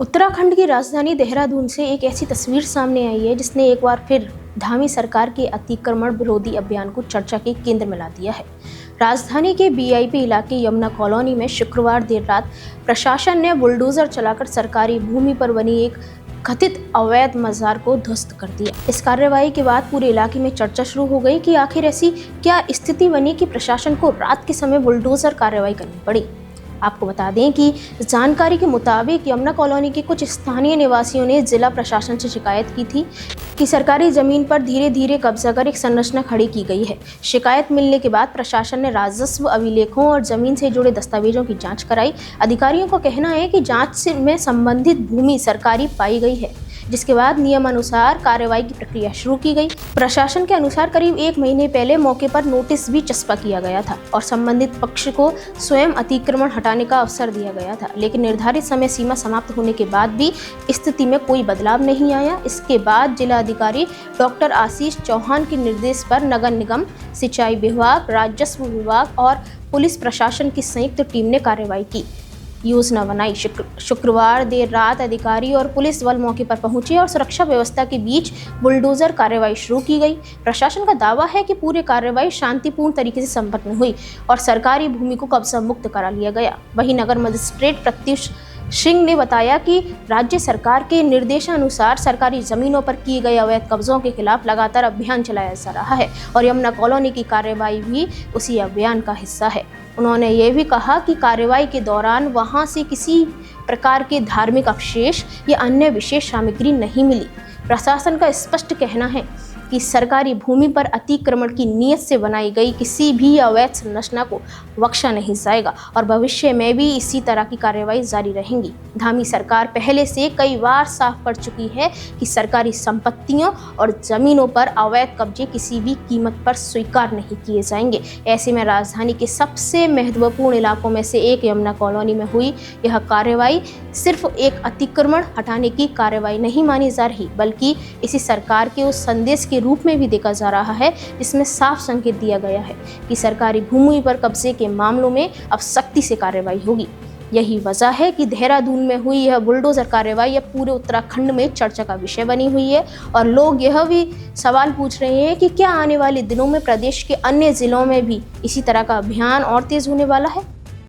उत्तराखंड की राजधानी देहरादून से एक ऐसी तस्वीर सामने आई है जिसने एक बार फिर धामी सरकार के अतिक्रमण विरोधी अभियान को चर्चा के केंद्र में ला दिया है। राजधानी के बीआईपी इलाके यमुना कॉलोनी में शुक्रवार देर रात प्रशासन ने बुलडोजर चलाकर सरकारी भूमि पर बनी एक कथित अवैध मजार को ध्वस्त कर दिया। इस कार्रवाई के बाद पूरे इलाके में चर्चा शुरू हो गई कि आखिर ऐसी क्या स्थिति बनी कि प्रशासन को रात के समय बुलडोजर कार्रवाई करनी पड़ी। आपको बता दें कि जानकारी के मुताबिक यमुना कॉलोनी के कुछ स्थानीय निवासियों ने जिला प्रशासन से शिकायत की थी कि सरकारी जमीन पर धीरे धीरे कब्जा कर एक संरचना खड़ी की गई है। शिकायत मिलने के बाद प्रशासन ने राजस्व अभिलेखों और जमीन से जुड़े दस्तावेजों की जांच कराई। अधिकारियों का कहना है कि जांच में संबंधित भूमि सरकारी पाई गई है, जिसके बाद नियमानुसार कार्रवाई की प्रक्रिया शुरू की गई। प्रशासन के अनुसार करीब 1 महीने पहले मौके पर नोटिस भी चस्पा किया गया था और संबंधित पक्ष को स्वयं अतिक्रमण हटाने का अवसर दिया गया था, लेकिन निर्धारित समय सीमा समाप्त होने के बाद भी स्थिति में कोई बदलाव नहीं आया। इसके बाद जिला अधिकारी डॉक्टर आशीष चौहान के निर्देश पर नगर निगम, सिंचाई विभाग, राजस्व विभाग और पुलिस प्रशासन की संयुक्त टीम ने कार्रवाई की योजना बनाई। शुक्रवार देर रात अधिकारी और पुलिस बल मौके पर पहुंचे और सुरक्षा व्यवस्था के बीच बुलडोजर कार्रवाई शुरू की गई। प्रशासन का दावा है कि पूरी कार्रवाई शांतिपूर्ण तरीके से संपन्न हुई और सरकारी भूमि को कब्जा मुक्त करा लिया गया। वहीं नगर मजिस्ट्रेट प्रत्युष सिंह ने बताया कि राज्य सरकार के निर्देशानुसार सरकारी जमीनों पर किए गए अवैध कब्जों के खिलाफ लगातार अभियान चलाया जा रहा है और यमुना कॉलोनी की कार्रवाई भी उसी अभियान का हिस्सा है। उन्होंने ये भी कहा कि कार्रवाई के दौरान वहां से किसी प्रकार के धार्मिक अवशेष या अन्य विशेष सामग्री नहीं मिली। प्रशासन का स्पष्ट कहना है कि सरकारी भूमि पर अतिक्रमण की नीयत से बनाई गई किसी भी अवैध संरचना को बख्शा नहीं जाएगा और भविष्य में भी इसी तरह की कार्रवाई जारी रहेंगी। धामी सरकार पहले से कई बार साफ कर चुकी है कि सरकारी संपत्तियों और जमीनों पर अवैध कब्जे किसी भी कीमत पर स्वीकार नहीं किए जाएंगे। ऐसे में राजधानी के सबसे महत्वपूर्ण इलाकों में से एक यमुना कॉलोनी में हुई यह कार्रवाई सिर्फ एक अतिक्रमण हटाने की कार्रवाई नहीं मानी जा रही, बल्कि इसी सरकार के उस संदेश के रूप में भी देखा जा रहा है जिसमें साफ संकेत दिया गया है कि सरकारी भूमि पर कब्जे के मामलों में अब सख्ती से कार्रवाई होगी। यही वजह है कि देहरादून में हुई यह बुलडोजर कार्रवाई अब पूरे उत्तराखंड में चर्चा का विषय बनी हुई है और लोग यह भी सवाल पूछ रहे हैं कि क्या आने वाले दिनों में प्रदेश के अन्य जिलों में भी इसी तरह का अभियान और तेज होने वाला है।